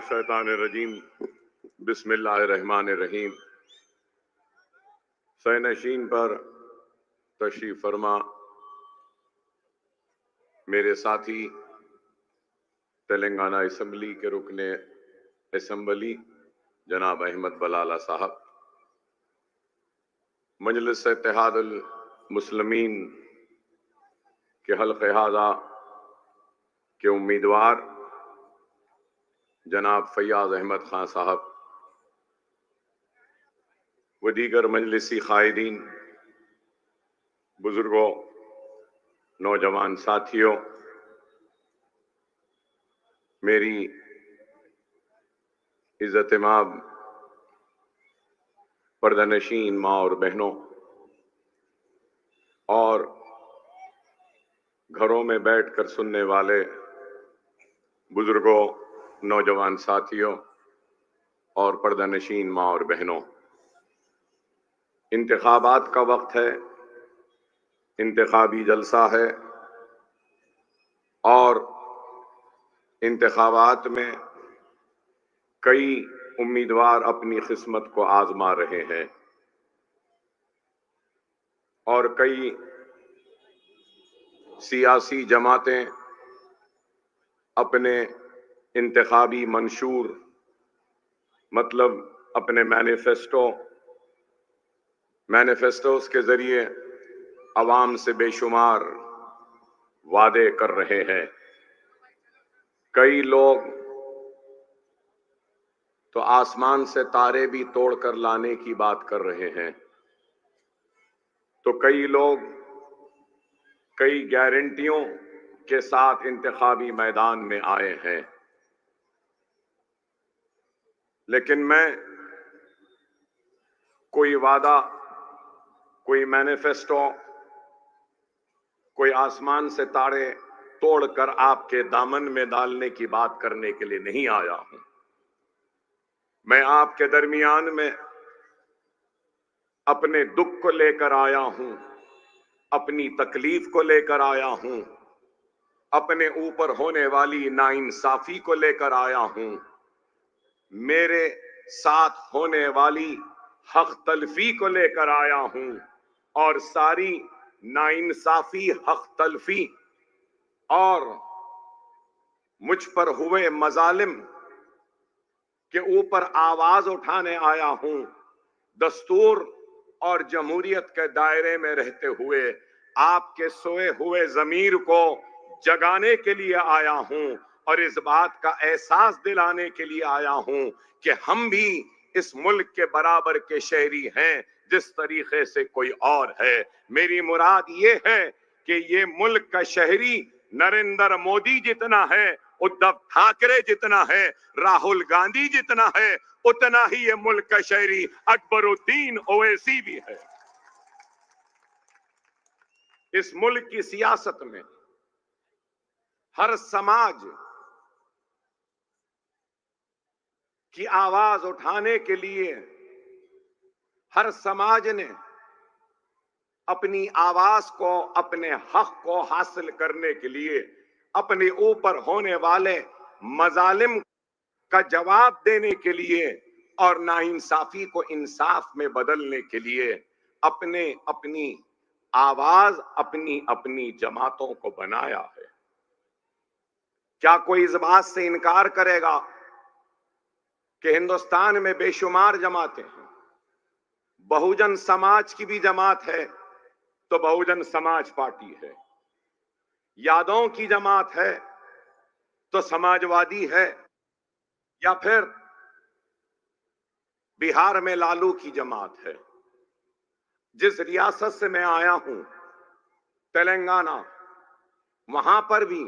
الشیطان الرجیم بسم اللہ الرحمن الرحیم۔ سینشین پر تشریف فرما میرے ساتھی تلنگانہ اسمبلی کے رکن اسمبلی جناب احمد بلالہ صاحب، مجلس اتحاد المسلمین کے حلقہ ہذا کے امیدوار جناب فیاض احمد خان صاحب و دیگر مجلسی قائدین، بزرگوں، نوجوان ساتھیوں، میری عزت مآب پردہ نشین ماں اور بہنوں، اور گھروں میں بیٹھ کر سننے والے بزرگوں، نوجوان ساتھیوں اور پردہ نشین ماں اور بہنوں، انتخابات کا وقت ہے، انتخابی جلسہ ہے، اور انتخابات میں کئی امیدوار اپنی قسمت کو آزما رہے ہیں، اور کئی سیاسی جماعتیں اپنے انتخابی منشور، مطلب اپنے مینیفیسٹوز کے ذریعے عوام سے بے شمار وعدے کر رہے ہیں۔ کئی لوگ تو آسمان سے تارے بھی توڑ کر لانے کی بات کر رہے ہیں، تو کئی لوگ کئی گارنٹیوں کے ساتھ انتخابی میدان میں آئے ہیں، لیکن میں کوئی وعدہ، کوئی مینیفیسٹو، کوئی آسمان سے تارے توڑ کر آپ کے دامن میں ڈالنے کی بات کرنے کے لیے نہیں آیا ہوں۔ میں آپ کے درمیان میں اپنے دکھ کو لے کر آیا ہوں، اپنی تکلیف کو لے کر آیا ہوں، اپنے اوپر ہونے والی ناانصافی کو لے کر آیا ہوں، میرے ساتھ ہونے والی حق تلفی کو لے کر آیا ہوں، اور ساری ناانصافی، حق تلفی اور مجھ پر ہوئے مظالم کے اوپر آواز اٹھانے آیا ہوں۔ دستور اور جمہوریت کے دائرے میں رہتے ہوئے آپ کے سوئے ہوئے ضمیر کو جگانے کے لیے آیا ہوں، اور اس بات کا احساس دلانے کے لیے آیا ہوں کہ ہم بھی اس ملک کے برابر کے شہری ہیں جس طریقے سے کوئی اور ہے۔ میری مراد یہ ہے کہ یہ ملک کا شہری نریندر مودی جتنا ہے، ادھو ٹھاکرے جتنا ہے، راہل گاندھی جتنا ہے، اتنا ہی یہ ملک کا شہری اکبر الدین اویسی بھی ہے۔ اس ملک کی سیاست میں ہر سماج کی آواز اٹھانے کے لیے ہر سماج نے اپنی آواز کو، اپنے حق کو حاصل کرنے کے لیے، اپنے اوپر ہونے والے مظالم کا جواب دینے کے لیے اور ناانصافی کو انصاف میں بدلنے کے لیے اپنی آواز، اپنی جماعتوں کو بنایا ہے۔ کیا کوئی اس بات سے انکار کرے گا کہ ہندوستان میں بے شمار جماعتیں ہیں؟ بہوجن سماج کی بھی جماعت ہے تو بہوجن سماج پارٹی ہے، یادوں کی جماعت ہے تو سماجوادی ہے، یا پھر بہار میں لالو کی جماعت ہے۔ جس ریاست سے میں آیا ہوں، تلنگانہ، وہاں پر بھی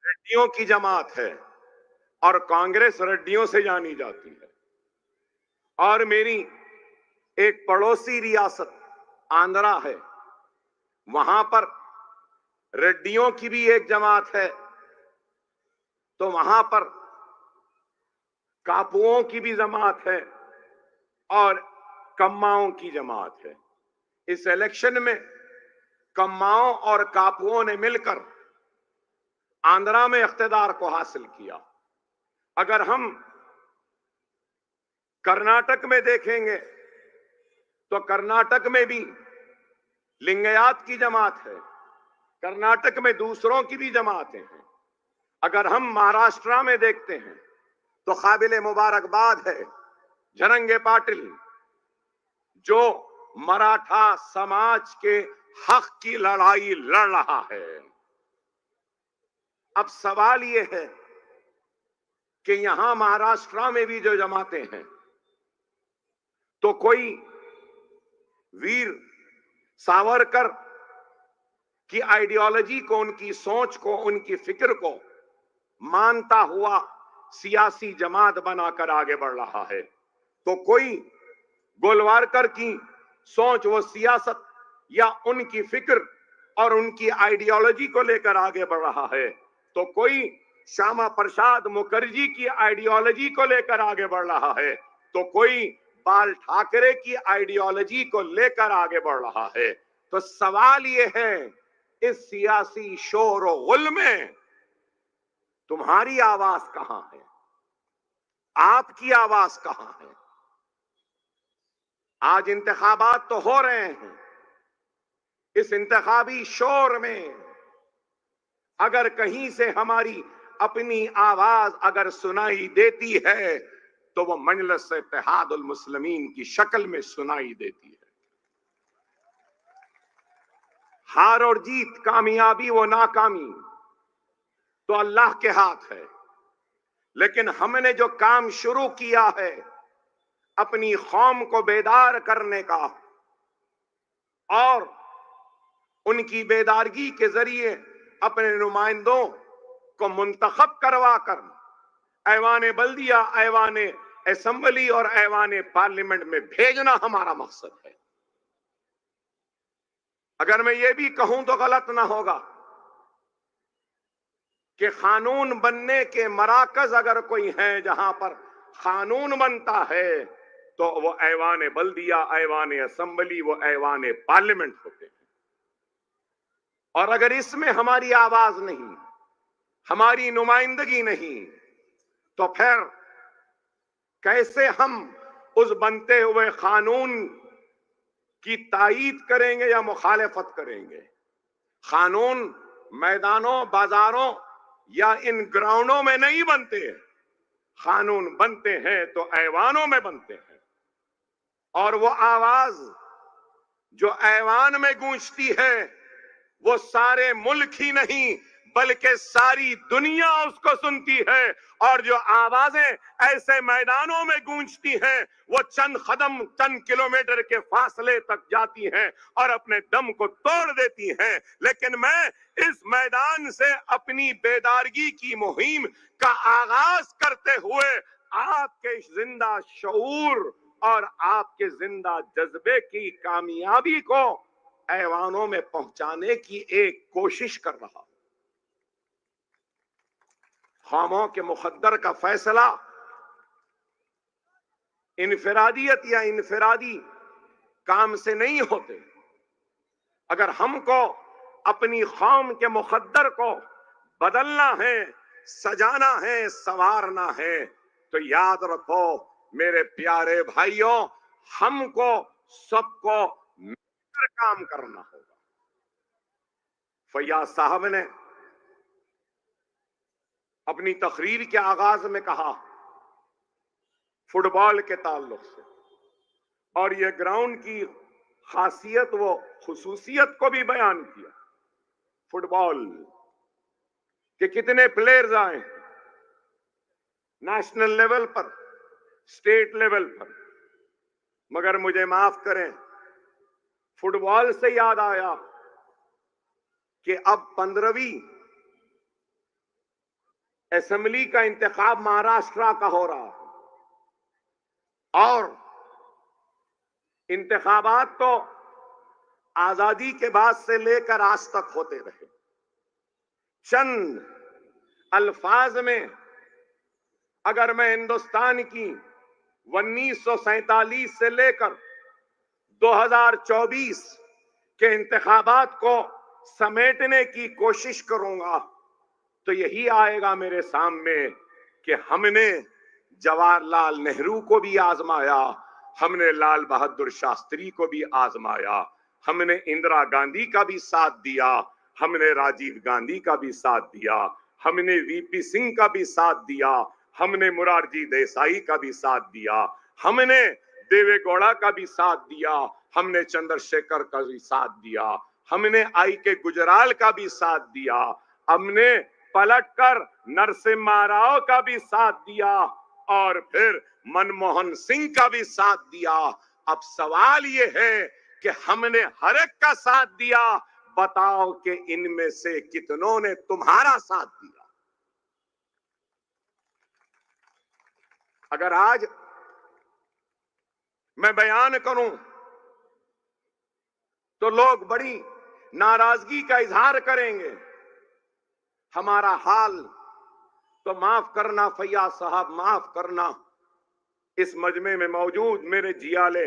ریڈیوں کی جماعت ہے، اور کانگریس ریڈیوں سے جانی جاتی ہے۔ اور میری ایک پڑوسی ریاست آندھرا ہے، وہاں پر ریڈیوں کی بھی ایک جماعت ہے، تو وہاں پر کاپوؤں کی بھی جماعت ہے اور کماؤں کی جماعت ہے۔ اس الیکشن میں کماؤں اور کاپوؤں نے مل کر آندھرا میں اقتدار کو حاصل کیا، اگر ہم کرناٹک میں دیکھیں گے تو کرناٹک میں بھی لنگیات کی جماعت ہے، کرناٹک میں دوسروں کی بھی جماعتیں ہیں۔ اگر ہم مہاراشٹرا میں دیکھتے ہیں تو قابل مبارکباد ہے جننگے پاٹل، جو مراٹھا سماج کے حق کی لڑائی لڑ رہا ہے۔ اب سوال یہ ہے کہ یہاں مہاراشٹرا میں بھی جو جماعتیں ہیں تو کوئی ویر ساورکر کی آئیڈیالوجی کو، ان کی سوچ کو، ان کی فکر کو مانتا ہوا سیاسی جماعت بنا کر آگے بڑھ رہا ہے، تو کوئی گولوارکر کی سوچ و سیاست یا ان کی فکر اور ان کی آئیڈیالوجی کو لے کر آگے بڑھ رہا ہے، تو کوئی شیاما پرساد مکھرجی کی آئیڈیالوجی کو لے کر آگے بڑھ رہا ہے، تو کوئی بال ٹھاکرے کی آئیڈیالوجی کو لے کر آگے بڑھ رہا ہے۔ تو سوال یہ ہے، اس سیاسی شور و غل میں تمہاری آواز کہاں ہے؟ آپ کی آواز کہاں ہے؟ آج انتخابات تو ہو رہے ہیں، اس انتخابی شور میں اگر کہیں سے ہماری اپنی آواز اگر سنائی دیتی ہے تو وہ مجلس اتحاد المسلمین کی شکل میں سنائی دیتی ہے۔ ہار اور جیت، کامیابی و ناکامی تو اللہ کے ہاتھ ہے، لیکن ہم نے جو کام شروع کیا ہے اپنی قوم کو بیدار کرنے کا اور ان کی بیدارگی کے ذریعے اپنے نمائندوں کو منتخب کروا کر ایوان بلدیہ، ایوان اسمبلی اور ایوان پارلیمنٹ میں بھیجنا ہمارا مقصد ہے۔ اگر میں یہ بھی کہوں تو غلط نہ ہوگا کہ قانون بننے کے مراکز اگر کوئی ہیں جہاں پر قانون بنتا ہے تو وہ ایوان بلدیہ، ایوان اسمبلی، وہ ایوان پارلیمنٹ ہوتے ہیں۔ اور اگر اس میں ہماری آواز نہیں، ہماری نمائندگی نہیں، تو پھر کیسے ہم اس بنتے ہوئے قانون کی تائید کریں گے یا مخالفت کریں گے؟ قانون میدانوں، بازاروں یا ان گراؤنڈوں میں نہیں بنتے ہیں، قانون بنتے ہیں تو ایوانوں میں بنتے ہیں، اور وہ آواز جو ایوان میں گونجتی ہے وہ سارے ملک ہی نہیں بلکہ ساری دنیا اس کو سنتی ہے، اور جو آوازیں ایسے میدانوں میں گونجتی ہیں وہ چند قدم، چند کلومیٹر کے فاصلے تک جاتی ہیں اور اپنے دم کو توڑ دیتی ہیں۔ لیکن میں اس میدان سے اپنی بیدارگی کی مہم کا آغاز کرتے ہوئے آپ کے زندہ شعور اور آپ کے زندہ جذبے کی کامیابی کو ایوانوں میں پہنچانے کی ایک کوشش کر رہا ہوں۔ قوموں کے مقدر کا فیصلہ انفرادیت یا انفرادی کام سے نہیں ہوتے۔ اگر ہم کو اپنی قوم کے مقدر کو بدلنا ہے، سجانا ہے، سنوارنا ہے، تو یاد رکھو میرے پیارے بھائیوں، ہم کو سب کو مل کر کام کرنا ہوگا۔ فیاض صاحب نے اپنی تقریر کے آغاز میں کہا فٹ بال کے تعلق سے، اور یہ گراؤنڈ کی خاصیت و خصوصیت کو بھی بیان کیا۔ فٹ بال کے کتنے پلیئرز آئے ہیں نیشنل لیول پر، اسٹیٹ لیول پر، مگر مجھے معاف کریں، فٹ بال سے یاد آیا کہ اب 15ویں اسمبلی کا انتخاب مہاراشٹرا کا ہو رہا ہے، اور انتخابات تو آزادی کے بعد سے لے کر آج تک ہوتے رہے۔ چند الفاظ میں اگر میں ہندوستان کی 1947 سے لے کر 2024 کے انتخابات کو سمیٹنے کی کوشش کروں گا تو یہی آئے گا میرے سامنے کہ ہم نے جواہر لال نہرو کو بھی آزمایا، ہم نے لال بہادر شاستری کو بھی آزمایا، ہم نے اندرا گاندھی کا بھی ساتھ دیا، ہم نے راجیو گاندھی کا بھی ساتھ دیا، ہم نے وی پی سنگھ کا بھی ساتھ دیا، ہم نے مرارجی دیسائی کا بھی ساتھ دیا، ہم نے دیوے گوڑا کا بھی ساتھ دیا، ہم نے چندر شیکھر کا بھی ساتھ دیا، ہم نے آئی کے گجرال کا بھی ساتھ دیا، ہم نے پلٹ کر نرسمہا راؤ کا بھی ساتھ دیا اور پھر منموہن سنگھ کا بھی ساتھ دیا۔ اب سوال یہ ہے کہ ہم نے ہر ایک کا ساتھ دیا، بتاؤ کہ ان میں سے کتنوں نے تمہارا ساتھ دیا؟ اگر آج میں بیان کروں تو لوگ بڑی ناراضگی کا اظہار کریں گے، ہمارا حال تو معاف کرنا فیاض صاحب، معاف کرنا، اس مجمع میں موجود میرے جیالے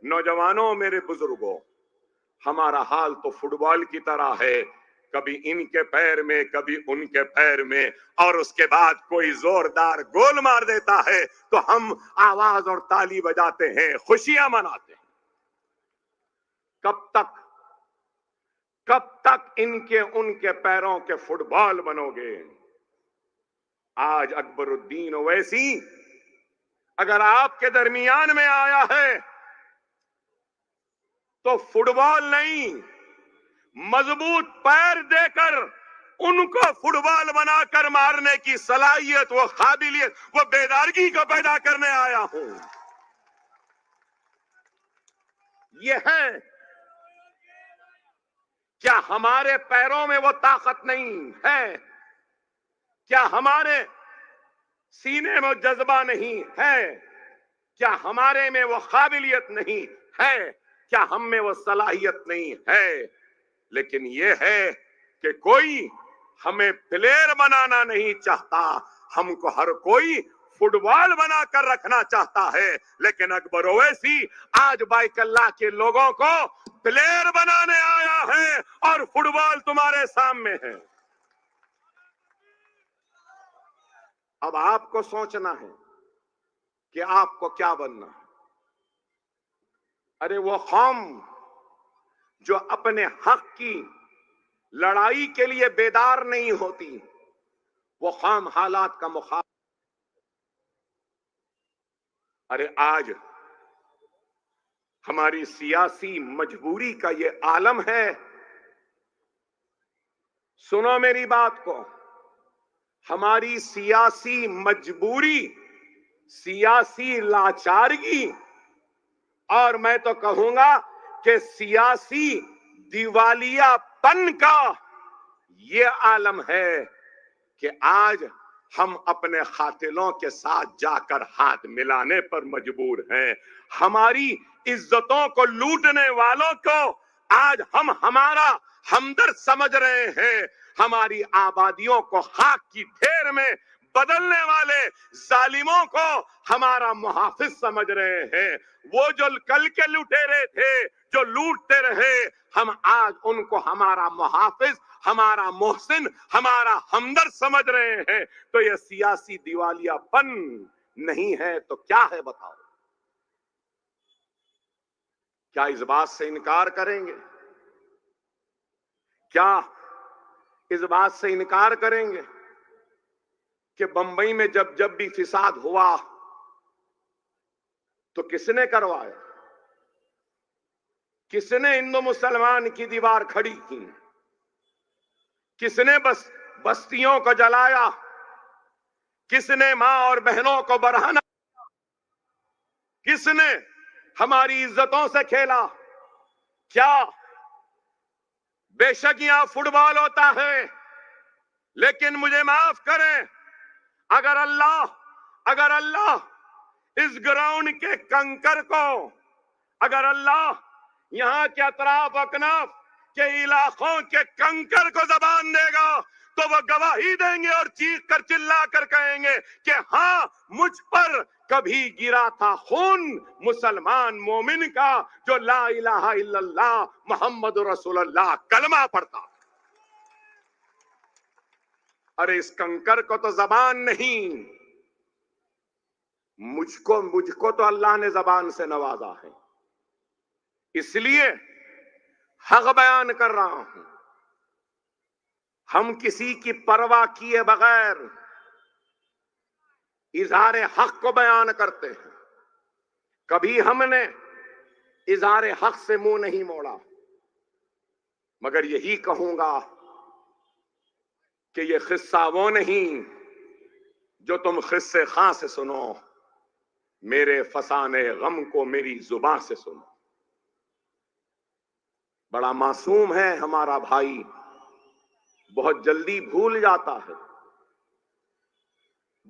نوجوانوں، میرے بزرگوں، ہمارا حال تو فٹ بال کی طرح ہے، کبھی ان کے پیر میں کبھی ان کے پیر میں، اور اس کے بعد کوئی زوردار گول مار دیتا ہے تو ہم آواز اور تالی بجاتے ہیں، خوشیاں مناتے ہیں۔ کب تک ان کے پیروں کے فٹ بال بنو گے؟ آج اکبر الدین اویسی اگر آپ کے درمیان میں آیا ہے تو فٹ بال نہیں، مضبوط پیر دے کر ان کو فٹ بال بنا کر مارنے کی صلاحیت، وہ قابلیت، وہ بیدارگی کو پیدا کرنے آیا ہوں۔ یہ ہے، کیا ہمارے پیروں میں وہ طاقت نہیں ہے؟ کیا ہمارے سینے میں جذبہ نہیں ہے؟ کیا ہمارے میں وہ قابلیت نہیں ہے؟ کیا ہم میں وہ صلاحیت نہیں ہے؟ لیکن یہ ہے کہ کوئی ہمیں پلیئر بنانا نہیں چاہتا، ہم کو ہر کوئی فٹ بال بنا کر رکھنا چاہتا ہے۔ لیکن اکبر اویسی آج بائک اللہ کے لوگوں کو پلیئر بنانے آیا ہے اور فٹ بال تمہارے سامنے ہے۔ اب آپ کو سوچنا ہے کہ آپ کو کیا بننا ہے۔ ارے وہ قوم جو اپنے حق کی لڑائی کے لیے بیدار نہیں ہوتی، وہ قوم حالات کا مخالف۔ ارے آج ہماری سیاسی مجبوری کا یہ عالم ہے، سنو میری بات کو، ہماری سیاسی مجبوری، سیاسی لاچارگی، اور میں تو کہوں گا کہ سیاسی دیوالیہ پن کا یہ عالم ہے کہ آج ہم اپنے قاتلوں کے ساتھ جا کر ہاتھ ملانے پر مجبور ہیں۔ ہماری عزتوں کو لوٹنے والوں کو آج ہم ہمارا ہمدرد سمجھ رہے ہیں، ہماری آبادیوں کو خاک کی ڈھیر میں بدلنے والے ظالموں کو ہمارا محافظ سمجھ رہے ہیں۔ وہ جو کل کے لٹیرے تھے، جو لوٹتے رہے، ہم آج ان کو ہمارا محافظ، ہمارا محسن، ہمارا ہمدرد سمجھ رہے ہیں۔ تو یہ سیاسی دیوالیہ پن نہیں ہے تو کیا ہے بتاؤ؟ کیا اس بات سے انکار کریں گے؟ کیا اس بات سے انکار کریں گے کہ بمبئی میں جب بھی فساد ہوا تو کس نے کروایا؟ کس نے ہندو مسلمان کی دیوار کھڑی کی؟ کس نے بستیوں کو جلایا؟ کس نے ماں اور بہنوں کو برہنہ؟ کس نے ہماری عزتوں سے کھیلا؟ کیا بے شک یہاں فٹ بال ہوتا ہے، لیکن مجھے معاف کریں، اگر اللہ اس گراؤنڈ کے کنکر کو، اگر اللہ یہاں کے اطراف اکناف کے علاقوں کے کنکر کو زبان دے گا تو وہ گواہی دیں گے اور چیخ کر چلا کر کہیں گے کہ ہاں، مجھ پر کبھی گرا تھا خون مسلمان مومن کا جو لا الہ الا اللہ محمد رسول اللہ کلمہ پڑھتا۔ ارے اس کنکر کو تو زبان نہیں، مجھ کو تو اللہ نے زبان سے نوازا ہے، اس لیے حق بیان کر رہا ہوں۔ ہم کسی کی پرواہ کیے بغیر اظہار حق کو بیان کرتے ہیں، کبھی ہم نے اظہار حق سے منہ نہیں موڑا، مگر یہی کہوں گا کہ یہ قصہ وہ نہیں جو تم قصے خاں سے سنو، میرے فسانے غم کو میری زبان سے سنو۔ بڑا معصوم ہے ہمارا بھائی، بہت جلدی بھول جاتا ہے،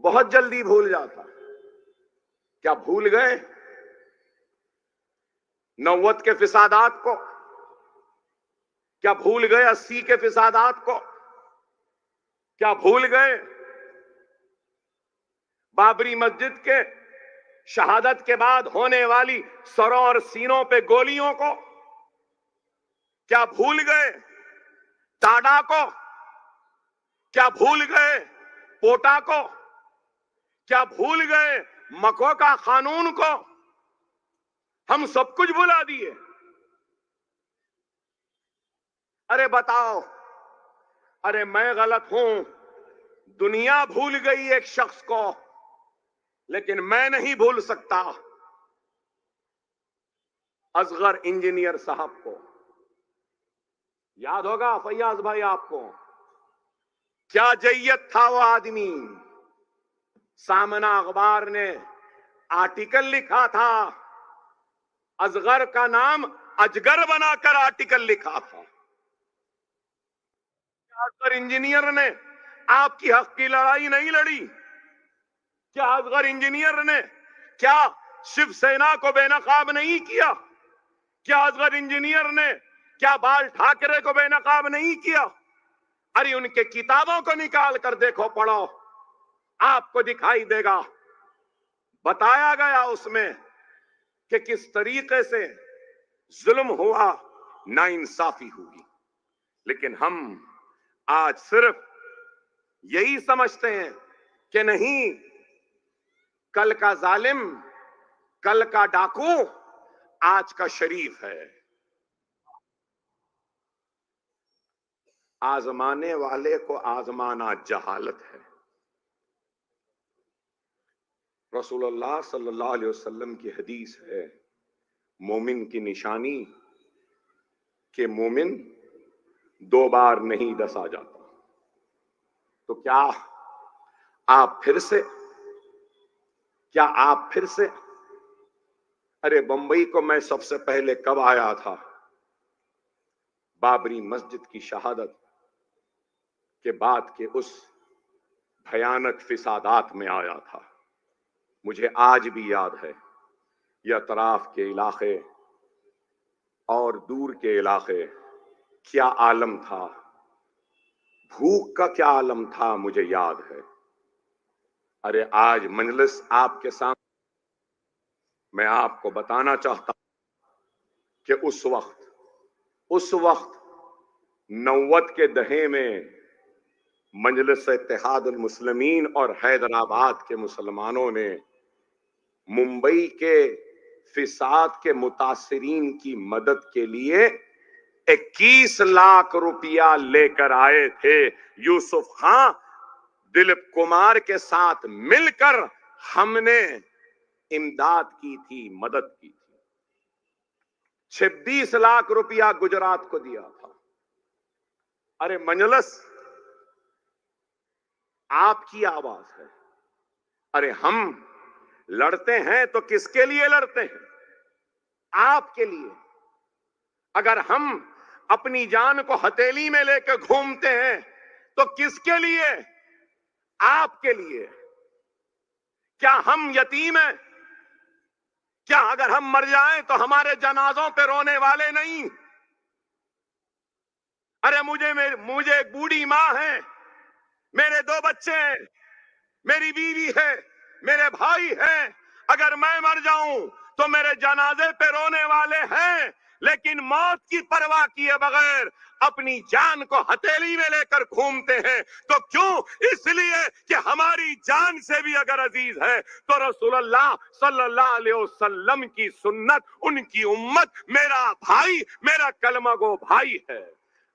بہت جلدی بھول جاتا ہے۔ کیا بھول گئے 90 کے فسادات کو؟ کیا بھول گئے 80 کے فسادات کو؟ کیا بھول گئے بابری مسجد کے شہادت کے بعد ہونے والی سروں اور سینوں پہ گولیوں کو؟ کیا بھول گئے ٹاڈا کو؟ کیا بھول گئے پوٹا کو؟ کیا بھول گئے مکو کا قانون کو؟ ہم سب کچھ بھلا دیے۔ ارے بتاؤ، ارے میں غلط ہوں، دنیا بھول گئی ایک شخص کو، لیکن میں نہیں بھول سکتا اصغر انجینئر صاحب کو۔ یاد ہوگا فیاض بھائی آپ کو، کیا جیت تھا وہ آدمی۔ سامنا اخبار نے آرٹیکل لکھا تھا، اصغر کا نام اجگر بنا کر آرٹیکل لکھا تھا۔ اصغر انجینئر نے آپ کی حق کی لڑائی نہیں لڑی؟ کیا اصغر انجینئر نے کیا شیو سینا کو بے نقاب نہیں کیا؟ کیا اصغر انجینئر نے کیا بال ٹھاکرے کو بے نقاب نہیں کیا؟ ارے ان کے کتابوں کو نکال کر دیکھو، پڑھو، آپ کو دکھائی دے گا۔ بتایا گیا اس میں کہ کس طریقے سے ظلم ہوا، ناانصافی ہوئی۔ لیکن ہم آج صرف یہی سمجھتے ہیں کہ نہیں، کل کا ظالم، کل کا ڈاکو آج کا شریف ہے۔ آزمانے والے کو آزمانا جہالت ہے۔ رسول اللہ صلی اللہ علیہ وسلم کی حدیث ہے، مومن کی نشانی کہ مومن 2 بار نہیں ڈسا جاتا۔ تو کیا آپ پھر سے ارے بمبئی کو میں سب سے پہلے کب آیا تھا؟ بابری مسجد کی شہادت کے بعد کے اس بھیانک فسادات میں آیا تھا۔ مجھے آج بھی یاد ہے، یہ اطراف کے علاقے اور دور کے علاقے کیا عالم تھا، بھوک کا کیا عالم تھا، مجھے یاد ہے۔ ارے آج مجلس آپ کے سامنے، میں آپ کو بتانا چاہتا ہوں کہ اس وقت 90 کے دہے میں مجلس اتحاد المسلمین اور حیدرآباد کے مسلمانوں نے ممبئی کے فساد کے متاثرین کی مدد کے لیے 21 لاکھ روپیہ لے کر آئے تھے۔ یوسف خان، دلیپ کمار کے ساتھ مل کر ہم نے امداد کی تھی، مدد کی تھی۔ 26 لاکھ روپیہ گجرات کو دیا تھا۔ ارے مجلس آپ کی آواز ہے۔ ارے ہم لڑتے ہیں تو کس کے لیے لڑتے ہیں؟ آپ کے لیے۔ اگر ہم اپنی جان کو ہتھیلی میں لے کے گھومتے ہیں تو کس کے لیے؟ آپ کے لیے۔ کیا ہم یتیم ہیں؟ کیا اگر ہم مر جائیں تو ہمارے جنازوں پہ رونے والے نہیں؟ ارے مجھے ایک بوڑھی ماں ہے، میرے 2 بچے ہیں، میری بیوی ہے، میرے بھائی ہیں۔ اگر میں مر جاؤں تو میرے جنازے پہ رونے والے ہیں، لیکن موت کی پرواہ کیے بغیر اپنی جان کو ہتھیلی میں لے کر گھومتے ہیں. تو کیوں؟ اس لیے کہ ہماری جان سے بھی اگر عزیز ہے تو رسول اللہ صلی اللہ علیہ وسلم کی سنت، ان کی امت، میرا بھائی، میرا کلمہ گو بھائی ہے.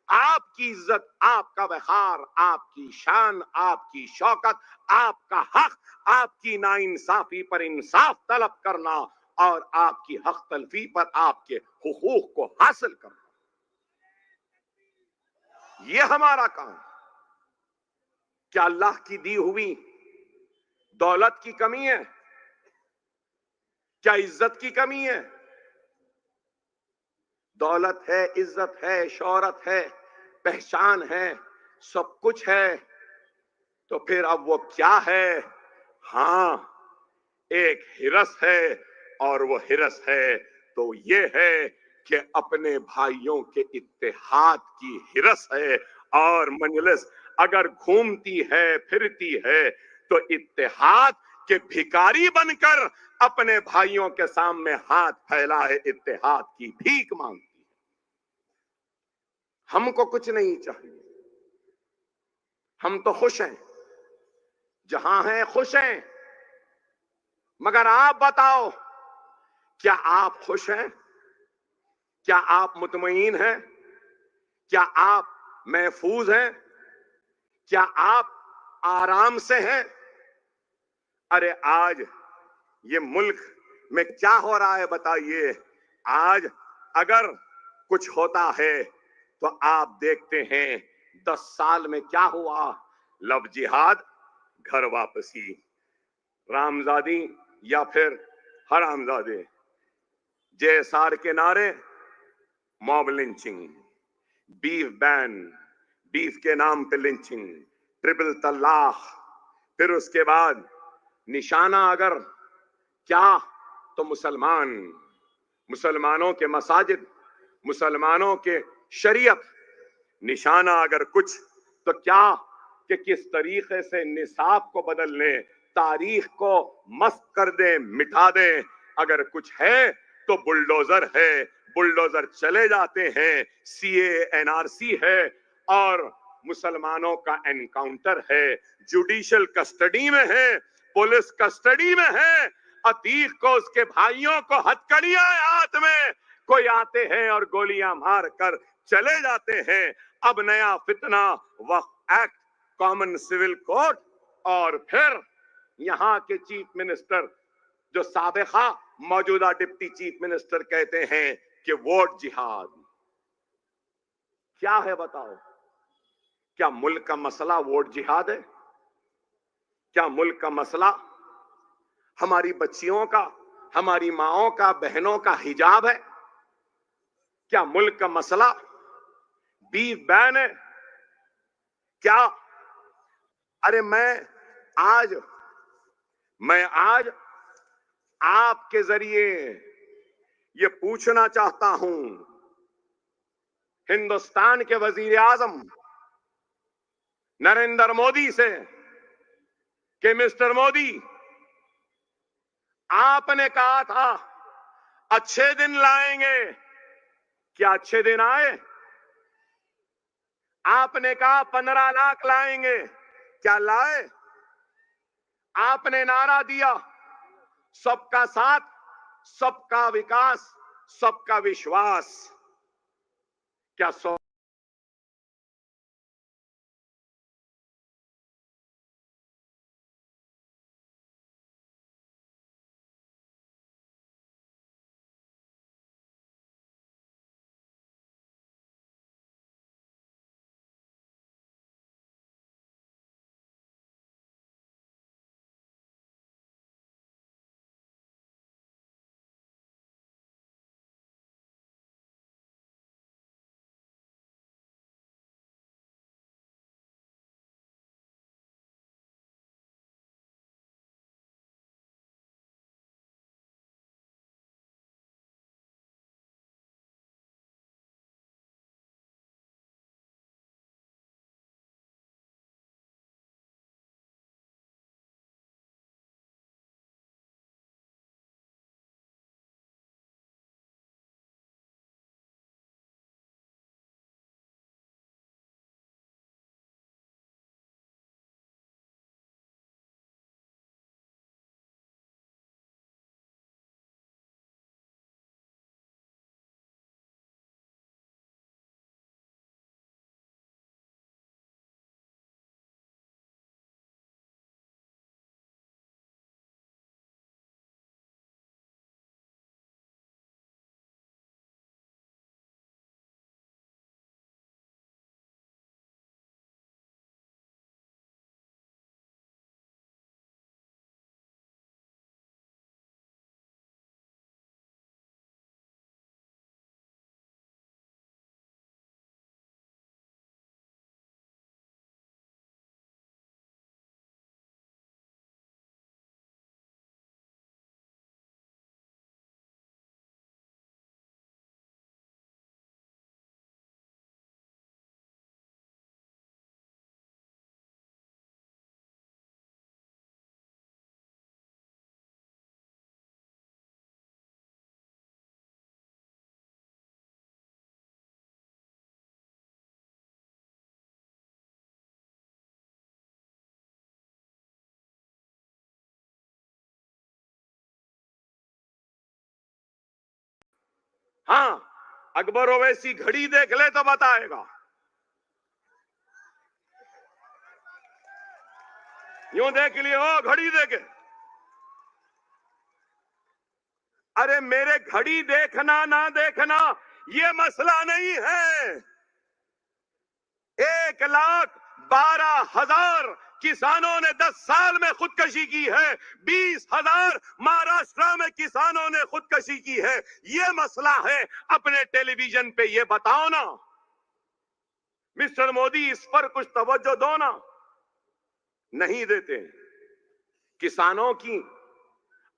آپ کی عزت، آپ کا وقار، آپ کی شان، آپ کی شوکت، آپ کا حق، آپ کی ناانصافی پر انصاف طلب کرنا اور آپ کی حق تلفی پر آپ کے حقوق کو حاصل کرنا، یہ ہمارا کام. کیا اللہ کی دی ہوئی دولت کی کمی ہے؟ کیا عزت کی کمی ہے؟ دولت ہے، عزت ہے، شہرت ہے، پہچان ہے، سب کچھ ہے. تو پھر اب وہ کیا ہے؟ ہاں، ایک ہرس ہے، اور وہ ہرس ہے تو یہ ہے کہ اپنے بھائیوں کے اتحاد کی ہرس ہے. اور مجلس اگر گھومتی ہے پھرتی ہے تو اتحاد کے بھکاری بن کر اپنے بھائیوں کے سامنے ہاتھ پھیلائے اتحاد کی بھیک مانگتی ہے. ہم کو کچھ نہیں چاہیے، ہم تو خوش ہیں، جہاں ہیں خوش ہیں. مگر آپ بتاؤ، کیا آپ خوش ہیں؟ کیا آپ مطمئن ہیں؟ کیا آپ محفوظ ہیں؟ کیا آپ آرام سے ہیں؟ ارے آج یہ ملک میں کیا ہو رہا ہے بتائیے. آج اگر کچھ ہوتا ہے تو آپ دیکھتے ہیں 10 سال میں کیا ہوا. لو جہاد، گھر واپسی، رامزادی یا پھر حرامزادے، JSR کے نعرے، موب لنچنگ، بیف بین، بیف کے نام پہ لنچنگ، ٹرپل طلاق. پھر اس کے بعد نشانہ اگر کیا تو مسلمانوں کے مساجد، مسلمانوں کے شریعت. نشانہ اگر کچھ تو کیا کہ کس طریقے سے نصاب کو بدل لیں، تاریخ کو مسخ کر دیں، مٹا دیں. اگر کچھ ہے تو بلڈوزر ہے، بلڈوزر چلے جاتے ہیں. CA NRC ہے اور مسلمانوں کا انکاؤنٹر ہے، جوڈیشل کسٹڈی میں ہے، پولیس کسٹڈی میں ہے. عتیق کو، اس کے بھائیوں کو ہتھکڑیاں ہاتھ میں، کوئی آتے ہیں اور گولیاں مار کر چلے جاتے ہیں. اب نیا فتنہ، وقف ایکٹ، کامن سول کوڈ، اور پھر یہاں کے چیف منسٹر جو سابقہ موجودہ ڈپٹی چیف منسٹر کہتے ہیں کہ ووٹ جہاد. کیا ہے بتاؤ؟ کیا ملک کا مسئلہ ووٹ جہاد ہے؟ کیا ملک کا مسئلہ ہماری بچیوں کا، ہماری ماؤں کا، بہنوں کا حجاب ہے؟ کیا ملک کا مسئلہ بیف بین ہے؟ کیا؟ ارے میں آج آپ کے ذریعے یہ پوچھنا چاہتا ہوں ہندوستان کے وزیر اعظم نریندر مودی سے کہ مسٹر مودی، آپ نے کہا تھا اچھے دن لائیں گے، کیا اچھے دن آئے؟ آپ نے کہا 15 لاکھ لائیں گے، کیا لائے؟ آپ نے نعرہ دیا سب کا ساتھ، سب کا وکاس، سب کا وشواس، کیا ہاں اکبر اویسی گھڑی دیکھ لے تو بتائے گا. یوں دیکھ لیے ہو گھڑی دیکھے. ارے میرے گھڑی دیکھنا نہ دیکھنا یہ مسئلہ نہیں ہے. 1,12,000 کسانوں نے 10 سال میں خودکشی کی ہے. 20,000 مہاراشٹر میں کسانوں نے خودکشی کی ہے. یہ مسئلہ ہے. اپنے ٹیلی ویژن پہ یہ بتاؤ نا مسٹر مودی, اس پر کچھ توجہ دو نا. نہیں دیتے. کسانوں کی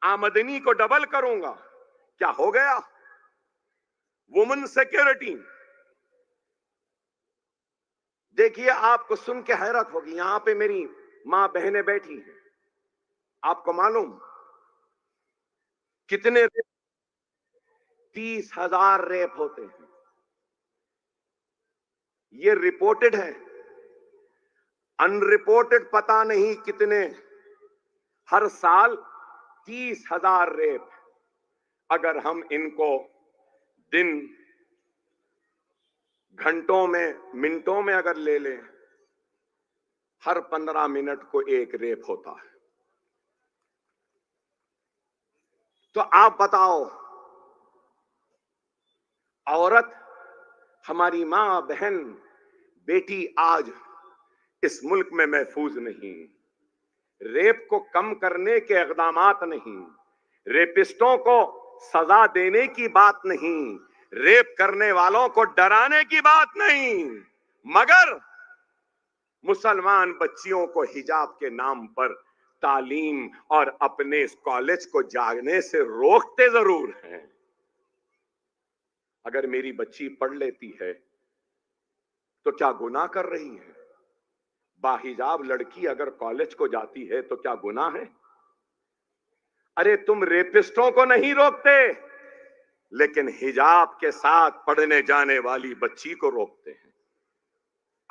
آمدنی کو ڈبل کروں گا. کیا ہو گیا؟ Women security. دیکھیے آپ کو سن کے حیرت ہوگی, یہاں پہ میری ماں بہنیں بیٹھی ہیں. آپ کو معلوم کتنے 30,000 ریپ ہوتے ہیں. یہ رپورٹڈ ہے. ان رپورٹڈ پتا نہیں کتنے. ہر سال 30,000 ریپ. اگر ہم ان کو دن گھنٹوں میں منٹوں میں اگر لے لیں, ہر 15 منٹ کو ایک ریپ ہوتا ہے. تو آپ بتاؤ, عورت ہماری ماں بہن بیٹی آج اس ملک میں محفوظ نہیں. ریپ کو کم کرنے کے اقدامات نہیں, ریپسٹوں کو سزا دینے کی بات نہیں, ریپ کرنے والوں کو ڈرانے کی بات نہیں, مگر مسلمان بچیوں کو حجاب کے نام پر تعلیم اور اپنے اس کالج کو جانے سے روکتے ضرور ہیں. اگر میری بچی پڑھ لیتی ہے تو کیا گناہ کر رہی ہے؟ باحجاب لڑکی اگر کالج کو جاتی ہے تو کیا گناہ ہے؟ ارے تم ریپسٹوں کو نہیں روکتے, لیکن حجاب کے ساتھ پڑھنے جانے والی بچی کو روکتے ہیں.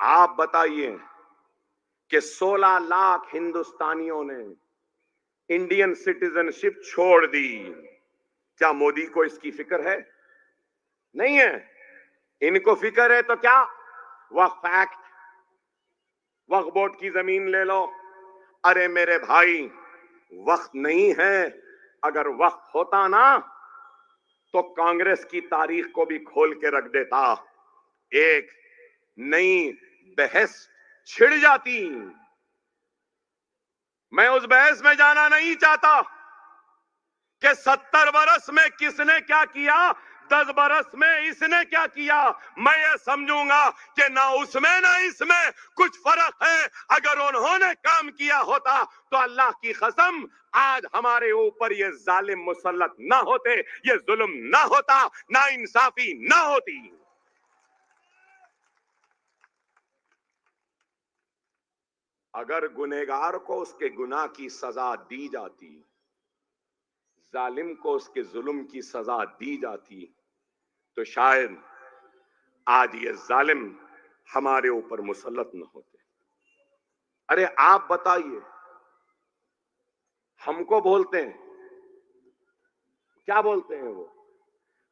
آپ بتائیے کہ 16 لاکھ ہندوستانیوں نے انڈین سٹیزن شپ چھوڑ دی. کیا مودی کو اس کی فکر ہے؟ نہیں ہے. ان کو فکر ہے تو کیا وقف ایکٹ, وقف بورڈ کی زمین لے لو. ارے میرے بھائی, وقت نہیں ہے. اگر وقت ہوتا نا تو کانگریس کی تاریخ کو بھی کھول کے رکھ دیتا. ایک نئی بحث چھڑ جاتی. میں اس بحث میں جانا نہیں چاہتا کہ 70 برس میں کس نے کیا کیا, 10 برس میں اس نے کیا کیا. میں یہ سمجھوں گا کہ نہ اس میں نہ اس میں کچھ فرق ہے. اگر انہوں نے کام کیا ہوتا تو اللہ کی قسم آج ہمارے اوپر یہ ظالم مسلط نہ ہوتے, یہ ظلم نہ ہوتا, نا انصافی نہ ہوتی. اگر گنہگار کو اس کے گناہ کی سزا دی جاتی, ظالم کو اس کے ظلم کی سزا دی جاتی, تو شاید آج یہ ظالم ہمارے اوپر مسلط نہ ہوتے. ارے آپ بتائیے, ہم کو بولتے ہیں, کیا بولتے ہیں وہ,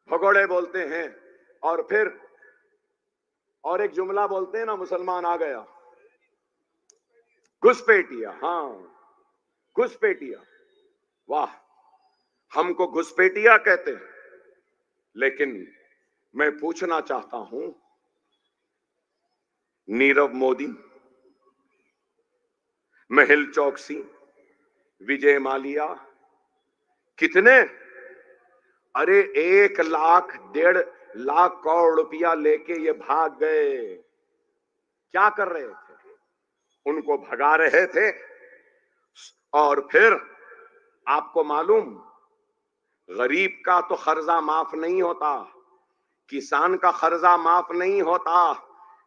بھگوڑے بولتے ہیں, اور پھر اور ایک جملہ بولتے ہیں نا, مسلمان آ گیا, گھسپیٹیا. ہاں گھسپیٹیا. واہ, ہم کو گھسپیٹیا کہتے ہیں. لیکن میں پوچھنا چاہتا ہوں, نیرو مودی, مہل چوکسی, وجے مالیا, کتنے, ارے 1,00,000-1.5 کروڑ روپیہ لے کے یہ بھاگ گئے. کیا کر رہے تھے؟ ان کو بھگا رہے تھے. اور پھر آپ کو معلوم, غریب کا تو قرضہ معاف نہیں ہوتا, کسان کا قرضہ معاف نہیں ہوتا,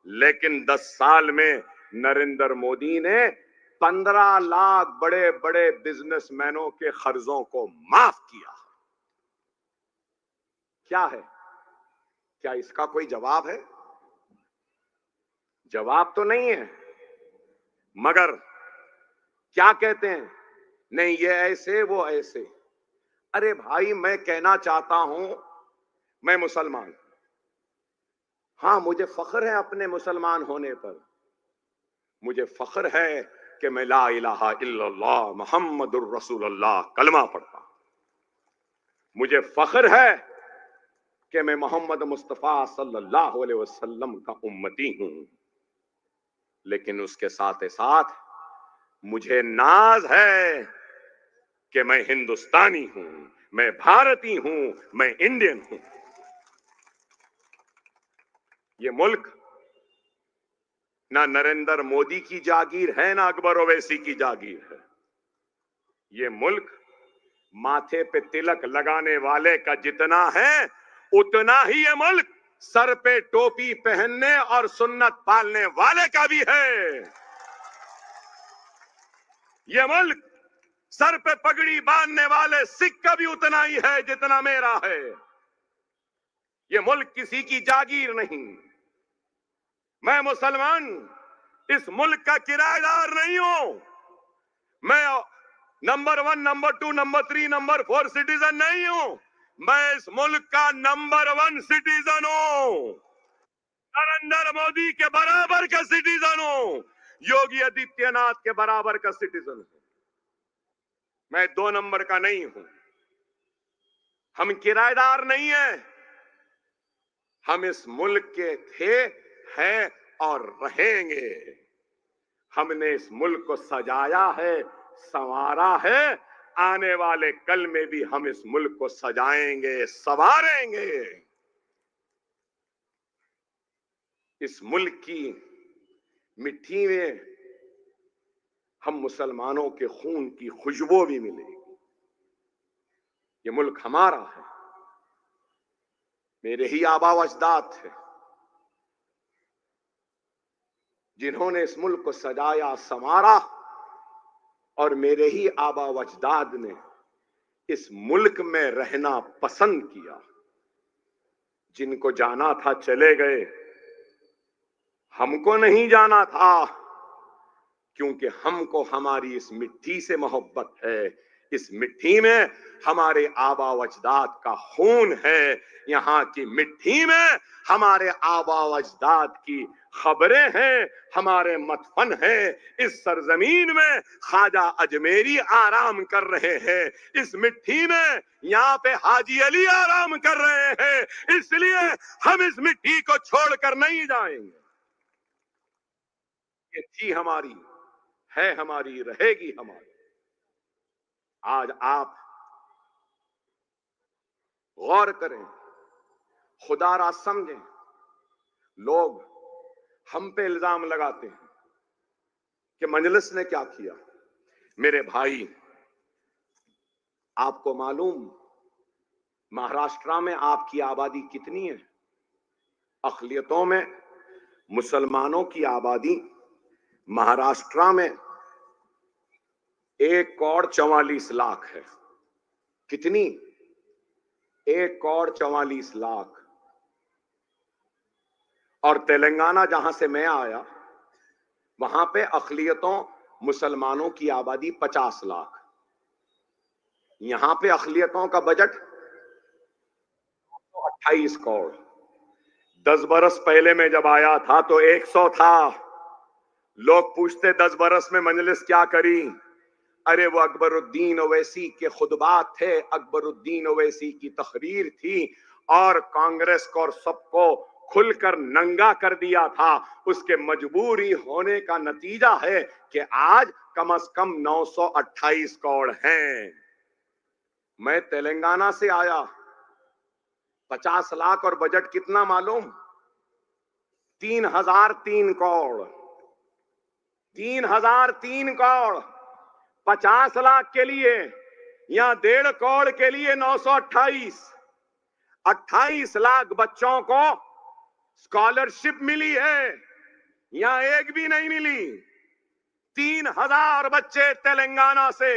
لیکن 10 سال میں نریندر مودی نے 15 لاکھ بڑے بڑے بزنس مینوں کے قرضوں کو معاف کیا. کیا ہے؟ کیا اس کا کوئی جواب ہے؟ جواب تو نہیں ہے. مگر کیا کہتے ہیں, نہیں یہ ایسے وہ ایسے. ارے بھائی, میں کہنا چاہتا ہوں میں مسلمان، ہاں مجھے فخر ہے اپنے مسلمان ہونے پر، مجھے فخر ہے کہ میں لا الہ الا اللہ محمد الرسول اللہ کلمہ پڑھتا ہوں، مجھے فخر ہے کہ میں محمد مصطفیٰ صلی اللہ علیہ وسلم کا امتی ہوں، لیکن اس کے ساتھ ساتھ مجھے ناز ہے کہ میں ہندوستانی ہوں، میں بھارتی ہوں، میں انڈین ہوں۔ یہ ملک نہ نریندر مودی کی جاگیر ہے نہ اکبر اویسی کی جاگیر ہے، یہ ملک ماتھے پہ تلک لگانے والے کا جتنا ہے اتنا ہی یہ ملک سر پہ ٹوپی پہننے اور سنت پالنے والے کا بھی ہے۔ یہ ملک سر پہ پگڑی باندھنے والے سکھ کا بھی اتنا ہی ہے جتنا میرا ہے۔ یہ ملک کسی کی جاگیر نہیں، میں مسلمان اس ملک کا کرایہ دار نہیں ہوں، میں number 1 number 2 number 3 number 4 citizen نہیں ہوں، میں اس ملک کا نمبر 1 سٹیزن ہوں، نریندر مودی کے برابر کا سٹیزن ہوں، یوگی آدتیہ ناتھ کے برابر کا سٹیزن ہوں، میں 2 نمبر کا نہیں ہوں۔ ہم کرایہ دار نہیں ہیں، ہم اس ملک کے تھے، ہیں اور رہیں گے۔ ہم نے اس ملک کو سجایا ہے، سنوارا ہے، آنے والے کل میں بھی ہم اس ملک کو سجائیں گے، سنواریں گے۔ اس ملک کی مٹی میں ہم مسلمانوں کے خون کی خوشبو بھی ملے گی۔ یہ ملک ہمارا ہے، میرے ہی آبا و اجداد تھے جنہوں نے اس ملک کو سجایا، سنوارا، اور میرے ہی آبا و اجداد نے اس ملک میں رہنا پسند کیا۔ جن کو جانا تھا چلے گئے، ہم کو نہیں جانا تھا، کیونکہ ہم کو ہماری اس مٹی سے محبت ہے، اس مٹی میں ہمارے آبا و اجداد کا خون ہے، یہاں کی مٹی میں ہمارے آبا و اجداد کی خبریں ہیں، ہمارے مدفن ہیں۔ اس سرزمین میں خواجہ اجمیری آرام کر رہے ہیں، اس مٹی میں یہاں پہ حاجی علی آرام کر رہے ہیں، اس لیے ہم اس مٹی کو چھوڑ کر نہیں جائیں گے۔ یہ تھی ہماری، ہے ہماری، رہے گی ہماری۔ آج آپ غور کریں، خدا را سمجھیں، لوگ ہم پہ الزام لگاتے ہیں کہ مجلس نے کیا کیا۔ میرے بھائی، آپ کو معلوم مہاراشٹرا میں آپ کی آبادی کتنی ہے؟ اقلیتوں میں مسلمانوں کی آبادی مہاراشٹرا میں 1,44,00,000 ہے۔ کتنی؟ 1,44,00,000۔ اور تلنگانہ جہاں سے میں آیا وہاں پہ اقلیتوں مسلمانوں کی آبادی 50 لاکھ۔ یہاں پہ اقلیتوں کا بجٹ 28 کروڑ۔ 10 برس پہلے میں جب آیا تھا تو 100 تھا۔ لوگ پوچھتے 10 برس میں مجلس کیا کری؟ ارے وہ اکبر الدین اویسی کے خطبات تھے، اکبر الدین اویسی کی تقریر تھی، اور کانگریس کو اور سب کو کھل کر ننگا کر دیا تھا۔ اس کے مجبوری ہونے کا نتیجہ ہے کہ آج کم از کم 928 کروڑ ہیں۔ میں تلنگانہ سے آیا، 50 لاکھ اور بجٹ کتنا معلوم؟ 3,003 کروڑ۔ 3,003 کروڑ 50 لاکھ کے لیے، یا 1.5 کروڑ کے لیے 928۔ 28 لاکھ بچوں کو اسکالرشپ ملی ہے، یا ایک بھی نہیں ملی۔ 3,000 بچے تلنگانہ سے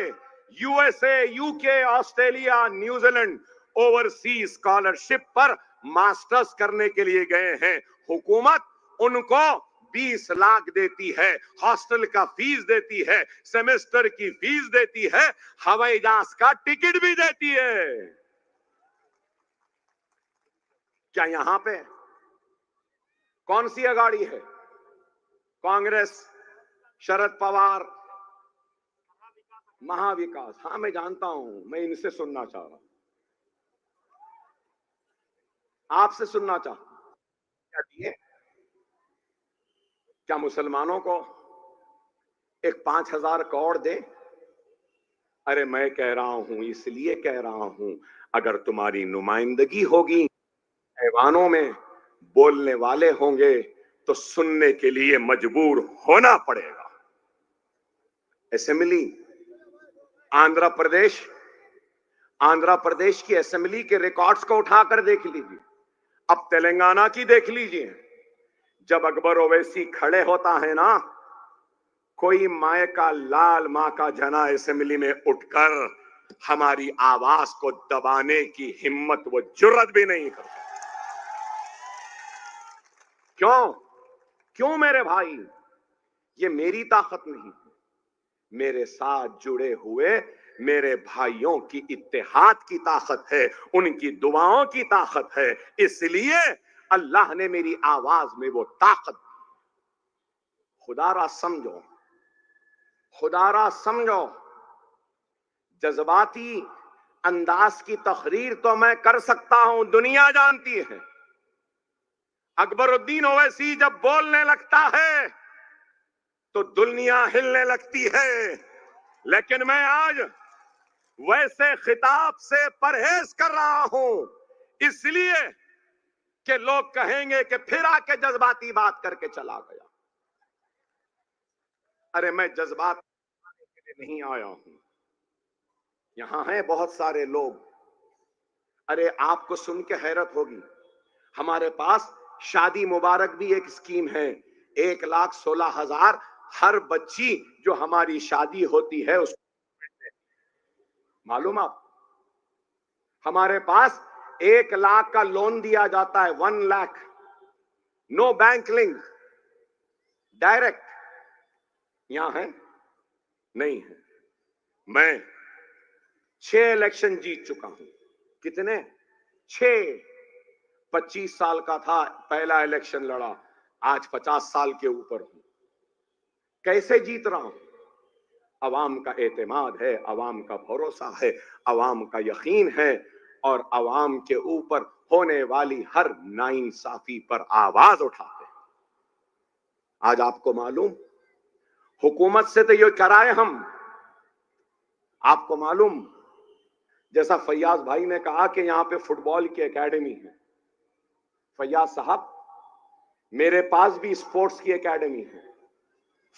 U S A, U K, Australia, New Zealand overseas scholarship پر ماسٹرز کرنے کے لیے گئے ہیں۔ حکومت ان کو 20 لاکھ دیتی ہے، ہاسٹل کا فیس دیتی ہے، سیمسٹر کی فیس دیتی ہے، ہوائی جہاز کا ٹکٹ بھی دیتی ہے۔ کیا یہاں پہ کون سی اگاڑی ہے؟ کانگریس، شرد پوار، مہا وکاس. ہاں میں جانتا ہوں، میں ان سے سننا چاہ رہا ہوں، آپ سے سننا چاہتا ہوں. کیا دیے؟ کیا مسلمانوں کو ایک 5,000 کروڑ دے؟ ارے میں کہہ رہا ہوں، اس لیے کہہ رہا ہوں، اگر تمہاری نمائندگی ہوگی ایوانوں میں، بولنے والے ہوں گے تو سننے کے لیے مجبور ہونا پڑے گا. اسمبلی آندھرا پردیش کی اسمبلی کے ریکارڈز کو اٹھا کر دیکھ لیجیے. اب تلنگانہ کی دیکھ لیجیے. جب اکبر اویسی کھڑے ہوتا ہے نا، کوئی مائے کا لال ماں کا جنا اسمبلی میں اٹھ کر ہماری آواز کو دبانے کی ہمت و جرت بھی نہیں کرتا. کیوں میرے بھائی؟ یہ میری طاقت نہیں، میرے ساتھ جڑے ہوئے میرے بھائیوں کی اتحاد کی طاقت ہے، ان کی دعاؤں کی طاقت ہے. اس لیے اللہ نے میری آواز میں وہ طاقت دی. خدا را سمجھو. جذباتی انداز کی تقریر تو میں کر سکتا ہوں، دنیا جانتی ہے. اکبر الدین اویسی جب بولنے لگتا ہے تو دنیا ہلنے لگتی ہے. لیکن میں آج ویسے خطاب سے پرہیز کر رہا ہوں، اس لیے کہ لوگ کہیں گے کہ پھر آ کے جذباتی بات کر کے چلا گیا. ارے میں جذبات کے لیے نہیں آیا ہوں. یہاں ہیں بہت سارے لوگ. ارے آپ کو سن کے حیرت ہوگی، ہمارے پاس شادی مبارک بھی ایک اسکیم ہے. 1,16,000 ہر بچی جو ہماری شادی ہوتی ہے اس کو معلوم. آپ ہمارے پاس 1 لاکھ کا لون دیا جاتا ہے. 1 lakh, no bank link, direct. یہاں ہے نہیں ہے. میں 6 الیکشن جیت چکا ہوں. کتنے؟ 6. 25 سال کا تھا پہلا الیکشن لڑا، آج 50 سال کے اوپر ہوں. کیسے جیت رہا ہوں؟ عوام کا اعتماد ہے، عوام کا بھروسہ ہے، عوام کا یقین ہے، اور عوام کے اوپر ہونے والی ہر ناانصافی پر آواز اٹھاتے ہیں. آج آپ کو معلوم، حکومت سے تو یہ کرائے ہم. آپ کو معلوم، جیسا فیاض بھائی نے کہا کہ یہاں پہ فٹ بال کی اکیڈمی ہے. فیاض صاحب، میرے پاس بھی اسپورٹس کی اکیڈمی ہے،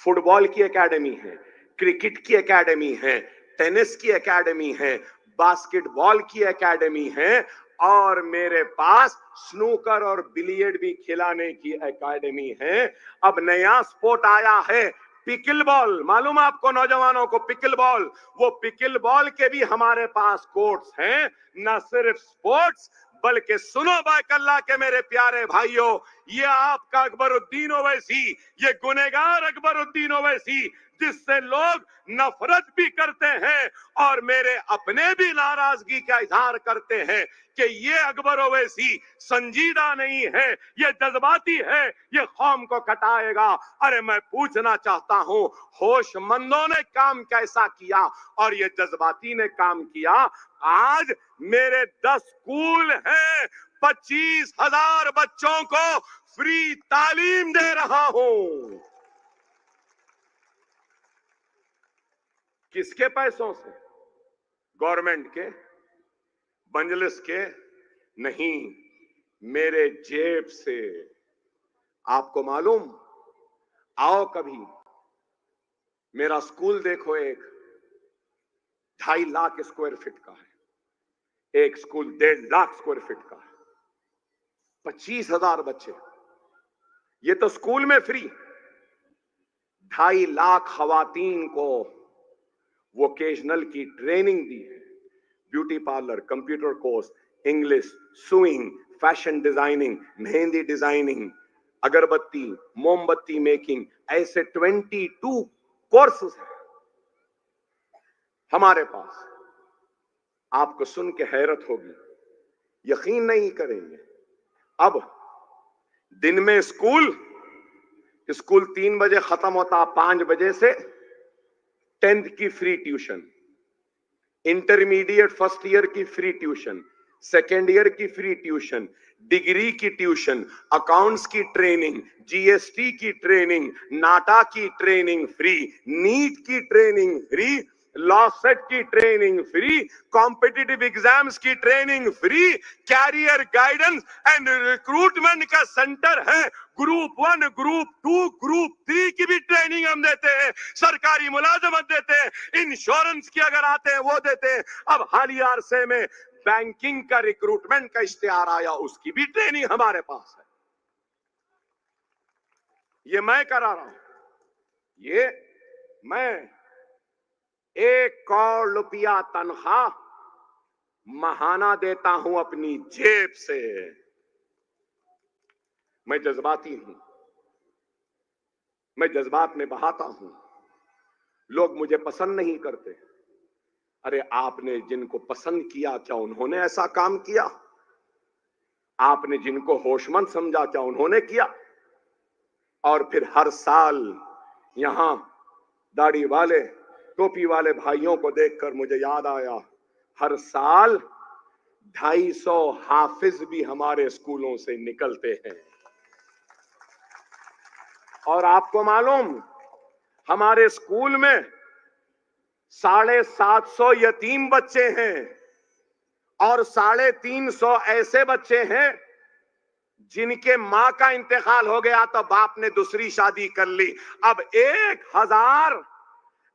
فٹ بال کی اکیڈمی ہے، کرکٹ کی اکیڈمی ہے، ٹینس کی اکیڈمی ہے، باسکٹ بال کی اکیڈمی ہے، اور میرے پاس سنوکر اور بلیئرڈ بھی کھلانے کی اکیڈمی ہے. اب نیا سپورٹ آیا ہے پکل بال. معلوم آپ کو نوجوانوں کو پکل بال؟ وہ پکل بال کے بھی ہمارے پاس کورٹس ہیں. نہ صرف سپورٹس بلکہ سنو بیک اللہ کے میرے پیارے بھائیوں، یہ آپ کا اکبر الدین اویسی، یہ گنہگار اکبر الدین اویسی جس سے لوگ نفرت بھی کرتے ہیں اور میرے اپنے بھی ناراضگی کا اظہار کرتے ہیں کہ یہ اکبر اویسی سنجیدہ نہیں ہے، یہ جذباتی ہے، یہ قوم کو کٹائے گا. ارے میں پوچھنا چاہتا ہوں، ہوش مندوں نے کام کیسا کیا اور یہ جذباتی نے کام کیا؟ آج میرے 10 اسکول ہیں، 25,000 بچوں کو فری تعلیم دے رہا ہوں. کس کے پیسوں سے؟ گورنمنٹ کے؟ مجلس کے؟ نہیں، میرے جیب سے. آپ کو معلوم، آؤ کبھی میرا اسکول دیکھو. ایک 2.5 لاکھ اسکوائر فٹ کا ہے، ایک اسکول 1.5 لاکھ اسکوائر فٹ کا ہے، 25,000 بچے. یہ تو اسکول میں فری. 2.5 لاکھ خواتین کو ووکیشنل کی ٹریننگ دی ہے. Beauty parlour, computer course, English, sewing, fashion designing, mehndi designing, اگربتی، موم بتی میکنگ، ایسے 22 کورسز ہیں ہمارے پاس. آپ کو سن کے حیرت ہوگی، یقین نہیں کریں گے. اب دن میں اسکول 3 بجے ختم ہوتا، 5 بجے سے 10th کی free tuition, intermediate first year کی فری ٹیوشن، سیکنڈ ایئر کی فری ٹیوشن، ڈگری کی ٹیوشن، اکاؤنٹس کی ٹریننگ، جی ایس ٹی کی ٹریننگ، ناٹا کی ٹریننگ فری، نیٹ کی ٹریننگ فری، لا سیٹ کی ٹریننگ فری، کمپٹیٹیو ایگزامز کی training free, career guidance and recruitment کا سینٹر ہے، گروپ 1 گروپ 2 گروپ 3 کی بھی ٹریننگ ہم دیتے ہیں، سرکاری ملازمت دیتے ہیں، انشورنس کی اگر آتے ہیں وہ دیتے ہیں۔ اب حالیہ عرصے میں بینکنگ کا ریکروٹمنٹ کا اشتہار آیا، اس کی بھی ٹریننگ ہمارے پاس ہے۔ یہ میں کرا رہا ہوں، یہ میں 1 کروڑ روپیہ تنخواہ ماہانہ دیتا ہوں اپنی جیب سے۔ میں جذباتی ہوں، میں جذبات میں بہاتا ہوں، لوگ مجھے پسند نہیں کرتے۔ ارے آپ نے جن کو پسند کیا کیا انہوں نے ایسا کام کیا؟ آپ نے جن کو ہوش مند سمجھا کیا انہوں نے کیا؟ اور پھر ہر سال یہاں داڑھی والے ٹوپی والے بھائیوں کو دیکھ کر مجھے یاد آیا، ہر سال 250 حافظ بھی ہمارے اسکولوں سے نکلتے ہیں۔ اور آپ کو معلوم، ہمارے اسکول میں 750 یتیم بچے ہیں اور 350 ایسے بچے ہیں جن کے ماں کا انتقال ہو گیا تو باپ نے دوسری شادی کر لی۔ اب 1000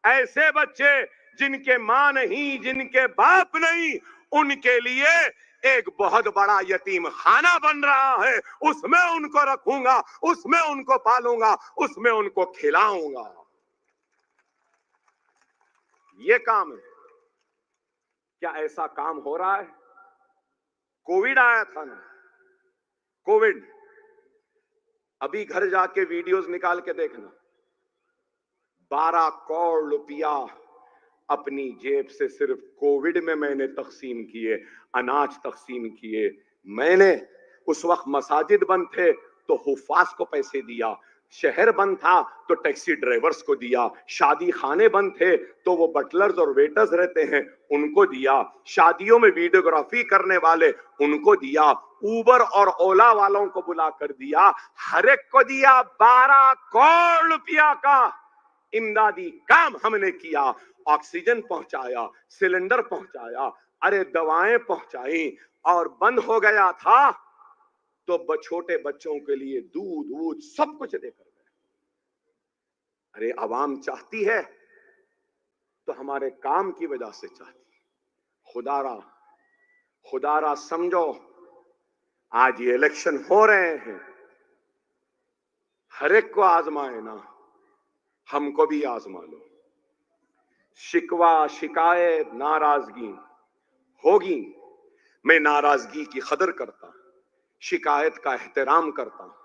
ایسے بچے جن کے ماں نہیں، جن کے باپ نہیں، ان کے لیے ایک بہت بڑا یتیم خانہ بن رہا ہے، اس میں ان کو رکھوں گا، اس میں ان کو پالوں گا، اس میں ان کو کھلاؤں گا۔ یہ کام ہے۔ کیا ایسا کام ہو رہا ہے؟ کووڈ آیا تھا نا، کووڈ، ابھی گھر جا کے ویڈیوز نکال کے دیکھنا، 12 کروڑ روپیہ اپنی جیب سے صرف کووڈ میں نے تقسیم کیے، اناج تقسیم کیے۔ میں نے اس وقت مساجد بند تھے تو حفاظ کو پیسے دیا، شہر بند تھا تو ٹیکسی ڈرائیورز کو دیا، شادی خانے بند تھے تو وہ بٹلرز اور ویٹرز رہتے ہیں ان کو دیا، شادیوں میں ویڈیوگرافی کرنے والے ان کو دیا، اوبر اور اولا والوں کو بلا کر دیا، ہر ایک کو دیا۔ 12 کروڑ روپیہ کا امدادی کام ہم نے کیا، آکسیجن پہنچایا، سلنڈر پہنچایا، ارے دوائیں پہنچائیں، اور بند ہو گیا تھا تو چھوٹے بچوں کے لیے دودھ سب کچھ دے کر گئے۔ ارے عوام چاہتی ہے تو ہمارے کام کی وجہ سے چاہتی ہے۔ خدا را سمجھو، آج یہ الیکشن ہو رہے ہیں، ہر ایک کو آزمائے نا، ہم کو بھی آزما لو۔ شکوہ، شکایت، ناراضگی ہوگی، میں ناراضگی کی قدر کرتا ہوں، شکایت کا احترام کرتا ہوں۔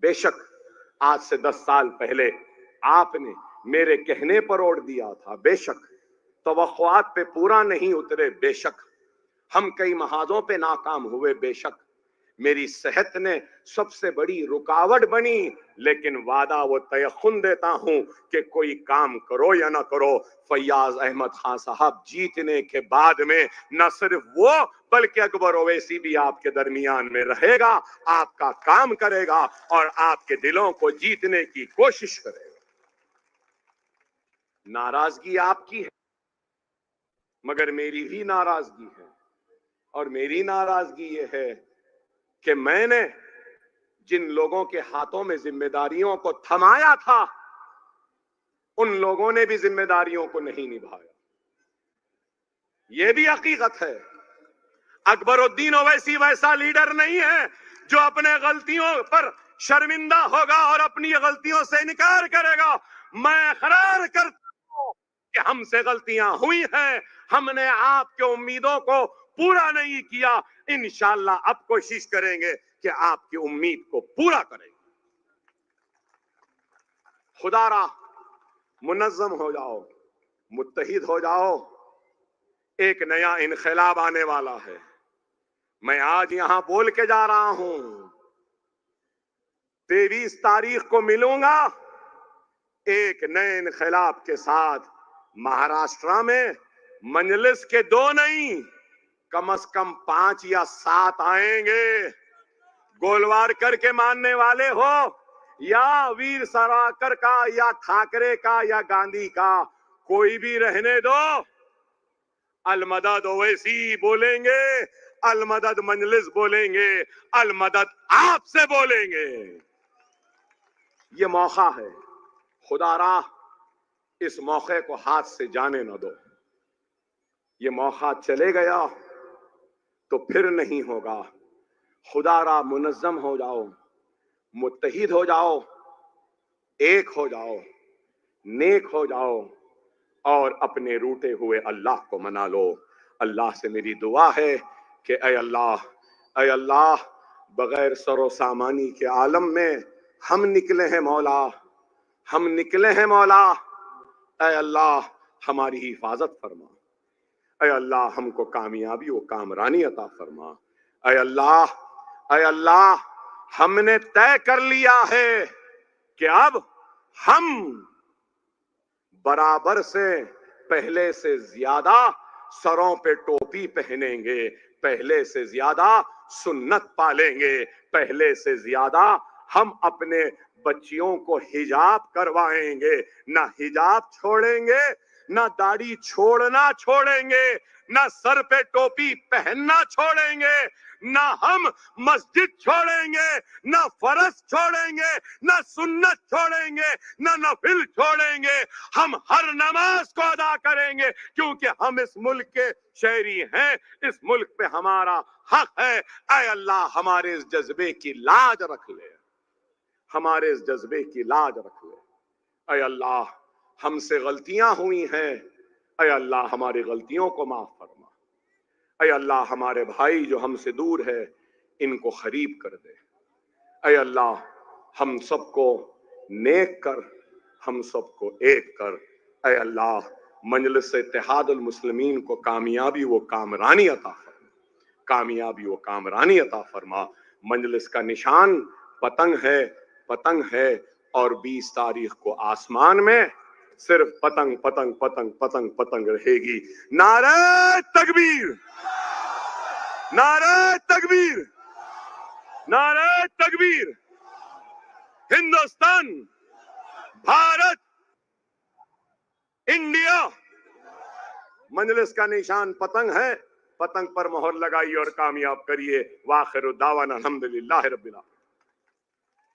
بے شک آج سے 10 سال پہلے آپ نے میرے کہنے پر ووٹ دیا تھا، بے شک توقعات پہ پورا نہیں اترے، بے شک ہم کئی محاذوں پہ ناکام ہوئے، بے شک میری صحت نے سب سے بڑی رکاوٹ بنی، لیکن وعدہ و تیقن دیتا ہوں کہ کوئی کام کرو یا نہ کرو، فیاض احمد خان صاحب جیتنے کے بعد میں نہ صرف وہ بلکہ اکبر اویسی بھی آپ کے درمیان میں رہے گا، آپ کا کام کرے گا اور آپ کے دلوں کو جیتنے کی کوشش کرے گا۔ ناراضگی آپ کی ہے مگر میری بھی ناراضگی ہے، اور میری ناراضگی یہ ہے کہ میں نے جن لوگوں کے ہاتھوں میں ذمہ داریوں کو تھمایا تھا ان لوگوں نے بھی ذمہ داریوں کو نہیں نبھایا۔ یہ بھی حقیقت ہے۔ اکبر الدین اویسی ویسا لیڈر نہیں ہے جو اپنے غلطیوں پر شرمندہ ہوگا اور اپنی غلطیوں سے انکار کرے گا۔ میں اقرار کرتا ہوں کہ ہم سے غلطیاں ہوئی ہیں، ہم نے آپ کے امیدوں کو پورا نہیں کیا، انشاءاللہ اب کوشش کریں گے کہ آپ کی امید کو پورا کریں گے۔ خدا را منظم ہو جاؤ، متحد ہو جاؤ، ایک نیا انقلاب آنے والا ہے۔ میں آج یہاں بول کے جا رہا ہوں 23 تاریخ کو ملوں گا ایک نئے انقلاب کے ساتھ مہاراشٹرا میں مجلس کے 2 نہیں کم از کم 5 یا 7 آئیں گے. گولوارکر کے ماننے والے ہو یا ویر ساورکر کا یا ٹھاکرے کا یا گاندھی کا, کوئی بھی رہنے دو, المدد اویسی بولیں گے, المدد مجلس بولیں گے, المدد آپ سے بولیں گے. یہ موقع ہے, خدا را اس موقع کو ہاتھ سے جانے نہ دو. یہ موقع چلے گیا تو پھر نہیں ہوگا. خدا را منظم ہو جاؤ, متحد ہو جاؤ, ایک ہو جاؤ, نیک ہو جاؤ اور اپنے روٹے ہوئے اللہ کو منا لو. اللہ سے میری دعا ہے کہ اے اللہ بغیر سر و سامانی کے عالم میں ہم نکلے ہیں مولا, ہم نکلے ہیں مولا. اے اللہ ہماری حفاظت فرما. اے اللہ ہم کو کامیابی و کامرانی عطا فرما. اے اللہ ہم نے طے کر لیا ہے کہ اب ہم برابر سے پہلے سے زیادہ سروں پہ ٹوپی پہنیں گے, پہلے سے زیادہ سنت پالیں گے, پہلے سے زیادہ ہم اپنے بچیوں کو حجاب کروائیں گے, نہ حجاب چھوڑیں گے, نہ داڑھی چھوڑنا چھوڑیں گے, نہ سر پہ ٹوپی پہننا چھوڑیں گے, نہ ہم مسجد چھوڑیں گے, نہ فرض چھوڑیں گے, نہ سنت چھوڑیں گے, نہ نفل چھوڑیں گے. ہم ہر نماز کو ادا کریں گے کیونکہ ہم اس ملک کے شہری ہیں, اس ملک پہ ہمارا حق ہے. اے اللہ ہمارے اس جذبے کی لاج رکھ لے, ہمارے اس جذبے کی لاج رکھ لے. اے اللہ ہم سے غلطیاں ہوئی ہیں, اے اللہ ہماری غلطیوں کو معاف فرما. اے اللہ ہمارے بھائی جو ہم سے دور ہے ان کو قریب کر دے. اے اللہ ہم سب کو نیک کر, ہم سب کو ایک کر. اے اللہ مجلس اتحاد المسلمین کو کامیابی و کامرانی عطا فرما, کامیابی و کامرانی عطا فرما. مجلس کا نشان پتنگ ہے اور 20 تاریخ کو آسمان میں صرف پتنگ پتنگ پتنگ پتنگ پتنگ رہے گی. نعرہ تکبیر, نعرہ تکبیر, نعرہ تکبیر. ہندوستان, بھارت, انڈیا. مجلس کا نشان پتنگ ہے, پتنگ پر مہر لگائیے اور کامیاب کریے. وآخر دعوانا الحمدللہ رب العالمین.